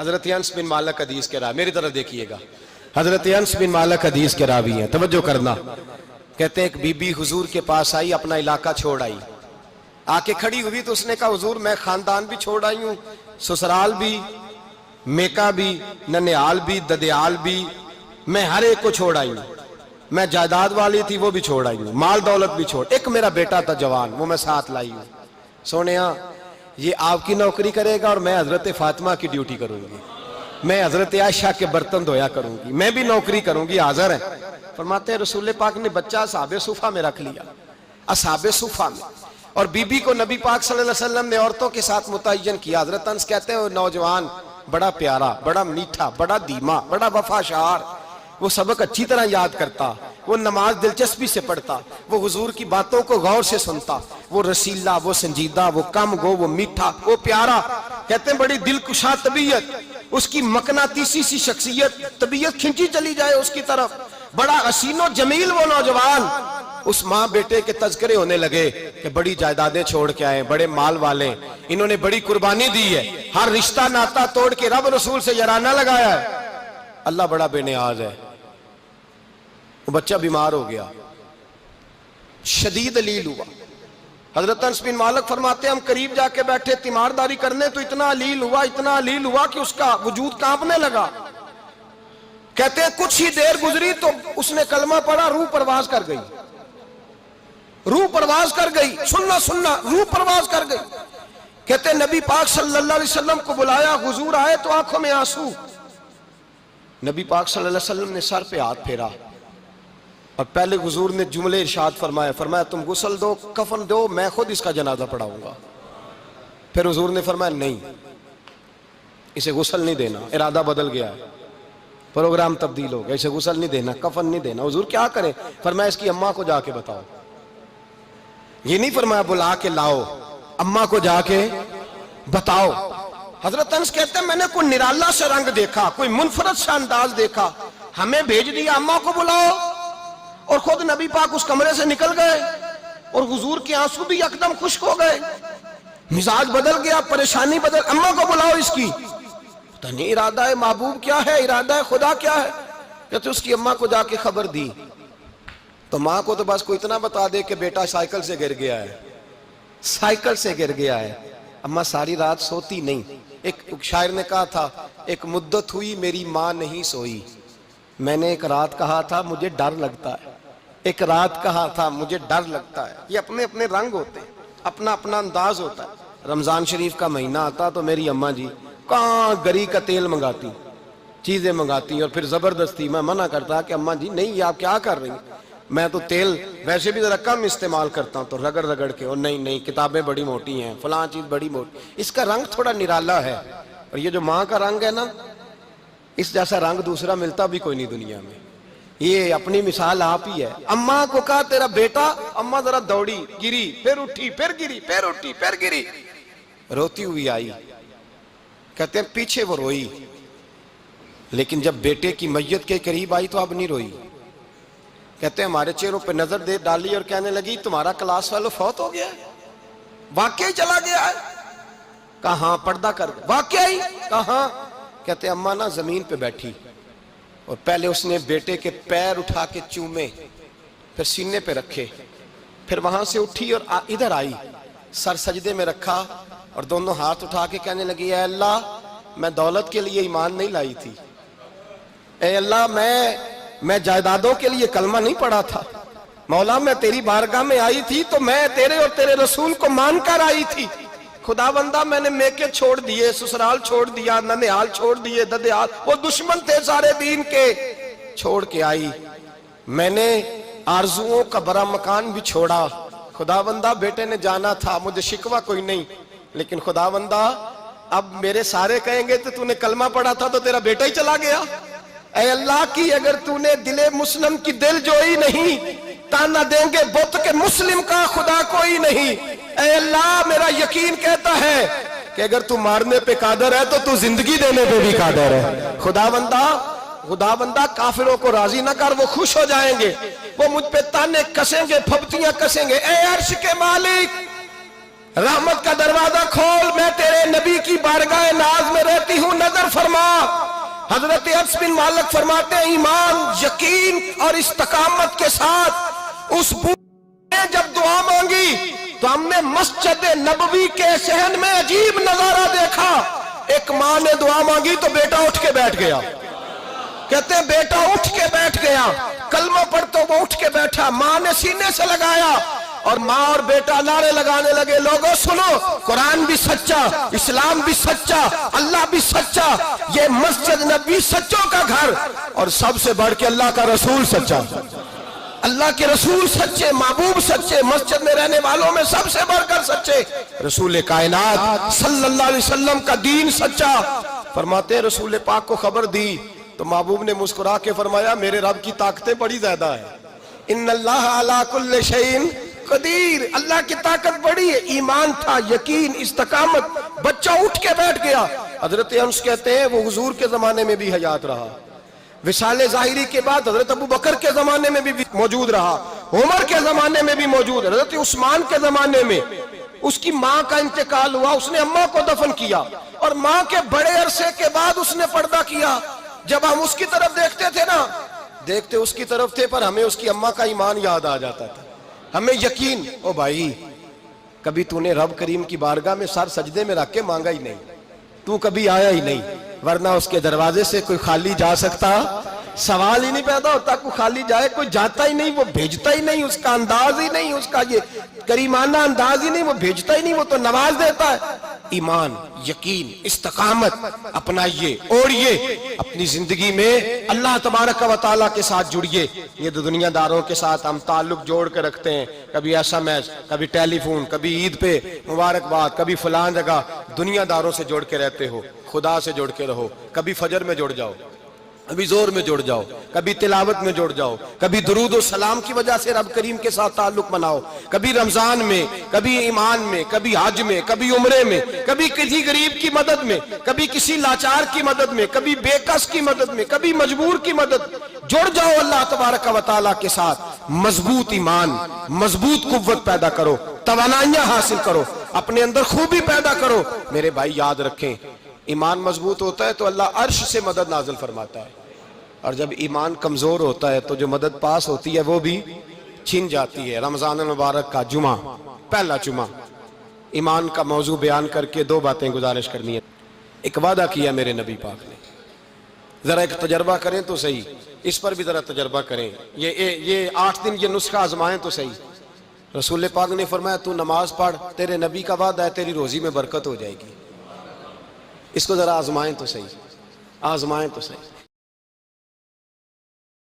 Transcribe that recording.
حضرت انس بن مالک حدیث کے راوی، میری طرف دیکھیے گا، حضرت انس بن مالک حدیث کے راوی ہیں، توجہ کرنا۔ کہتے ہیں ایک بی بی حضور کے پاس آئی، اپنا علاقہ چھوڑ آئی، آ کے کھڑی ہوئی تو اس نے کہا حضور میں خاندان بھی چھوڑ آئی ہوں، سسرال بھی، میکا بھی، ننیال بھی، ددیال بھی، میں ہر ایک کو چھوڑ آئی ہوں، میں جائیداد والی تھی وہ بھی چھوڑ آئی ہوں، مال دولت بھی چھوڑ، ایک میرا بیٹا تھا جوان وہ میں ساتھ لائی ہوں۔ سونیا یہ آپ کی نوکری کرے گا اور میں حضرت فاطمہ کی ڈیوٹی کروں گی، میں حضرت عائشہ کے برتن دھویا کروں گی، میں بھی نوکری کروں گی، حاضر ہیں۔ فرماتے ہیں رسول پاک نے بچہ اصحاب صفہ میں رکھ لیا، اصحاب صفہ میں، اور بی بی کو نبی پاک صلی اللہ علیہ وسلم نے عورتوں کے ساتھ متعین کیا۔ حضرت انس کہتے ہیں وہ نوجوان بڑا پیارا، بڑا میٹھا، بڑا دھیما، بڑا وفاشار، وہ سبق اچھی طرح یاد کرتا، وہ نماز دلچسپی سے پڑھتا، وہ حضور کی باتوں کو غور سے سنتا، وہ رسیلا، وہ سنجیدہ، وہ کم گو، وہ میٹھا، وہ پیارا۔ کہتے ہیں بڑی دلکشا طبیعت، اس کی مقناطیسی سی شخصیت، طبیعت کھنچی چلی جائے اس کی طرف، بڑا حسین و جمیل وہ نوجوان۔ اس ماں بیٹے کے تذکرے ہونے لگے کہ بڑی جائیدادیں چھوڑ کے آئے، بڑے مال والے، انہوں نے بڑی قربانی دی ہے، ہر رشتہ ناتا توڑ کے رب رسول سے یارانہ لگایا ہے، اللہ بڑا بے نیاز ہے۔ وہ بچہ بیمار ہو گیا، شدید علیل ہوا۔ حضرت انس بن مالک فرماتے ہیں ہم قریب جا کے بیٹھے تیمارداری کرنے تو اتنا علیل ہوا کہ اس کا وجود کانپنے لگا۔ کہتے ہیں کچھ ہی دیر گزری تو اس نے کلمہ پڑھا، روح پرواز کر گئی، روح پرواز کر گئی، سننا روح پرواز کر گئی۔ کہتے ہیں نبی پاک صلی اللہ علیہ وسلم کو بلایا، حضور آئے تو آنکھوں میں آنسو۔ نبی پاک صلی اللہ علیہ وسلم نے سر پہ ہاتھ پھیرا اور پہلے حضور نے جملے ارشاد فرمایا تم غسل دو، کفن دو، میں خود اس کا جنازہ پڑھاؤں گا۔ پھر حضور نے فرمایا نہیں، اسے غسل نہیں دینا، ارادہ بدل گیا ہے، پروگرام تبدیل ہو گیا، اسے غسل نہیں دینا، کفن نہیں دینا۔ حضور کیا کریں؟ فرمایا اس کی اماں کو جا کے بتاؤ۔ یہ نہیں فرمایا بلا کے لاؤ، اماں کو جا کے بتاؤ۔ حضرت انس کہتے ہیں میں نے کوئی نرالا سے رنگ دیکھا، کوئی منفرد سا انداز دیکھا، ہمیں بھیج دیا اماں کو بلاؤ، اور خود نبی پاک اس کمرے سے نکل گئے اور حضور کے آنسو بھی یکدم خشک ہو گئے، مزاج بدل گیا، پریشانی بدل، اماں کو بلاؤ اس کی۔ پتہ نہیں ارادہ ہے محبوب کیا ہے، ارادہ ہے خدا کیا ہے۔ کہتے اس کی اماں کو جا کے خبر دی تو ماں کو تو بس کوئی اتنا بتا دے کہ بیٹا سائیکل سے گر گیا ہے، سائیکل سے گر گیا ہے۔ اماں ساری رات سوتی نہیں۔ ایک شاعر نے کہا تھا ایک مدت ہوئی میری ماں نہیں سوئی، میں نے ایک رات کہا تھا مجھے ڈر لگتا ہے، ایک رات کہا تھا مجھے ڈر لگتا ہے۔ یہ اپنے اپنے رنگ ہوتے ہیں، اپنا اپنا انداز ہوتا ہے۔ رمضان شریف کا مہینہ آتا تو میری اماں جی کہاں گری کا تیل منگاتی، چیزیں منگاتی، اور پھر زبردستی میں منع کرتا کہ اماں جی نہیں یہ آپ کیا کر رہی ہیں، میں تو تیل ویسے بھی ذرا کم استعمال کرتا ہوں، تو رگڑ رگڑ کے، اور نہیں کتابیں بڑی موٹی ہیں، فلاں چیز بڑی موٹی، اس کا رنگ تھوڑا نرالا ہے۔ اور یہ جو ماں کا رنگ ہے نا، اس جیسا رنگ دوسرا ملتا بھی کوئی نہیں دنیا میں۔ یہ اپنی مثال آپ ہی ہے۔ اماں کو کہا تیرا بیٹا، اماں ذرا دوڑی، گری، پھر اٹھی، پھر گری، پھر اٹھی، پھر گری، روتی ہوئی آئی۔ کہتے ہیں پیچھے وہ روئی، لیکن جب بیٹے کی میت کے قریب آئی تو اب نہیں روئی۔ کہتے ہیں ہمارے چہروں پہ نظر دے ڈالی اور کہنے لگی تمہارا کلاس فیلو فوت ہو گیا ہے، واقعی چلا گیا ہے؟ کہاں پردہ کر واقعی؟ کہاں؟ کہتے ہیں اماں نا زمین پہ بیٹھی اور پہلے اس نے بیٹے کے پیر اٹھا کے چومے، پھر سینے پہ رکھے، پھر وہاں سے اٹھی اور ادھر آئی، سر سجدے میں رکھا اور دونوں ہاتھ اٹھا کے کہنے لگی اے اللہ میں دولت کے لیے ایمان نہیں لائی تھی، اے اللہ میں جائیدادوں کے لیے کلمہ نہیں پڑھا تھا، مولا میں تیری بارگاہ میں آئی تھی تو میں تیرے اور تیرے رسول کو مان کر آئی تھی، خدا بندہ میں نے میکے چھوڑ دیے، سسرال چھوڑ دیا، ننیال چھوڑ دیے، ددیال، وہ دشمن تھے سارے دین کے، چھوڑ کے آئی، میں نے آرزوؤں کا بڑا مکان بھی چھوڑا، خدا بندہ بیٹے نے جانا تھا، مجھے شکوہ کوئی نہیں، لیکن خدا بندہ اب میرے سارے کہیں گے تو نے کلمہ پڑھا تھا تو تیرا بیٹا ہی چلا گیا، اے اللہ کی اگر تو نے دل مسلم کی دل جوئی نہیں، تانا دیں گے بت کے مسلم کا خدا کوئی نہیں، اے اللہ میرا یقین کہتا ہے کہ اگر تو مارنے پہ قادر ہے تو تو زندگی دینے پہ بھی قادر ہے، خدا بندہ کافروں کو راضی نہ کر، وہ خوش ہو جائیں گے، وہ مجھ پہ تانے کسیں گے، پھپتیاں کسیں گے، اے عرش کے مالک رحمت کا دروازہ کھول، میں تیرے نبی کی بارگاہ ناز میں رہتی ہوں، نظر فرما۔ حضرت انس بن مالک فرماتے ہیں ایمان، یقین اور استقامت کے ساتھ اس بوڑھے نے جب دعا مانگی تو ہم نے مسجد نبوی کے صحن میں عجیب نظارہ دیکھا۔ ایک ماں نے دعا مانگی تو بیٹا اٹھ کے بیٹھ گیا، کہتے ہیں بیٹا اٹھ کے بیٹھ گیا، کلمہ پڑھ تو وہ اٹھ کے بیٹھا، ماں نے سینے سے لگایا اور ماں اور بیٹا نعرے لگانے لگے، لوگوں سنو، قرآن بھی سچا، اسلام بھی سچا، اللہ بھی سچا، یہ مسجد نبی سچوں کا گھر، اور سب سے بڑھ کے اللہ کا رسول سچا، اللہ کے رسول سچے، محبوب سچے، مسجد میں رہنے والوں میں سب سے بڑھ کر سچے، رسول کائنات صلی اللہ علیہ وسلم کا دین سچا۔ فرماتے ہیں رسول پاک کو خبر دی تو محبوب نے مسکرا کے فرمایا میرے رب کی طاقتیں بڑی زیادہ ہیں، ان اللہ علی کل شیء قدیر، اللہ کی طاقت بڑی ہے۔ ایمان تھا، یقین، استقامت، بچہ اٹھ کے بیٹھ گیا۔ حضرت انس کہتے ہیں وہ حضور کے زمانے میں بھی حیات رہا، وصال ظاہری کے بعد حضرت ابو بکر کے زمانے میں بھی موجود رہا، عمر کے زمانے میں بھی موجود، حضرت عثمان کے زمانے میں اس کی ماں کا انتقال ہوا، اس نے اماں کو دفن کیا اور ماں کے بڑے عرصے کے بعد اس نے پردہ کیا۔ جب ہم اس کی طرف دیکھتے تھے نا، دیکھتے اس کی طرف تھے پر ہمیں اس کی اماں کا ایمان یاد آ جاتا تھا، ہمیں یقین، او بھائی کبھی تو نے رب کریم کی بارگاہ میں سر سجدے میں رکھ کے مانگا ہی نہیں، تو کبھی آیا ہی نہیں، ورنہ اس کے دروازے سے کوئی خالی جا سکتا، سوال ہی نہیں پیدا ہوتا کوئی خالی جائے، کوئی جاتا ہی نہیں، وہ بھیجتا ہی نہیں، اس کا انداز ہی نہیں، اس کا یہ کریمانہ انداز ہی نہیں، وہ بھیجتا ہی نہیں، وہ تو نواز دیتا ہے۔ ایمان، یقین، استقامت اپنائیے، اوڑھیے، اپنی زندگی میں اللہ تبارک و تعالیٰ کے ساتھ جڑیے۔ یہ دنیا داروں کے ساتھ ہم تعلق جوڑ کے رکھتے ہیں، کبھی ایس ایم ایس، کبھی ٹیلی فون، کبھی عید پہ مبارکباد، کبھی فلان جگہ، دنیا داروں سے جوڑ کے رہتے ہو، خدا سے جوڑ کے رہو، کبھی فجر میں جڑ جاؤ، کبھی زور میں جڑ جاؤ، کبھی تلاوت میں جڑ جاؤ، کبھی درود و سلام کی وجہ سے رب کریم کے ساتھ تعلق بناؤ، کبھی رمضان میں، کبھی ایمان میں، کبھی حج میں، کبھی عمرے میں، کبھی کسی غریب کی مدد میں، کبھی کسی لاچار کی مدد میں، کبھی بے کس کی مدد میں، کبھی مجبور کی مدد۔ جڑ جاؤ اللہ تبارک و تعالیٰ کے ساتھ، مضبوط ایمان، مضبوط قوت پیدا کرو، توانائیاں حاصل کرو، اپنے اندر خوبی پیدا کرو۔ میرے بھائی یاد رکھیں، ایمان مضبوط ہوتا ہے تو اللہ عرش سے مدد نازل فرماتا ہے، اور جب ایمان کمزور ہوتا ہے تو جو مدد پاس ہوتی ہے وہ بھی چھن جاتی ہے۔ رمضان المبارک کا جمعہ، پہلا جمعہ، ایمان کا موضوع بیان کر کے دو باتیں گزارش کرنی ہے۔ ایک وعدہ کیا میرے نبی پاک نے، ذرا ایک تجربہ کریں تو صحیح، اس پر بھی ذرا تجربہ کریں، یہ 8 دن یہ نسخہ آزمائیں تو صحیح۔ رسول پاک نے فرمایا تو نماز پڑھ، تیرے نبی کا وعدہ ہے تیری روزی میں برکت ہو جائے گی، اس کو ذرا آزمائیں تو صحیح، آزمائیں تو صحیح۔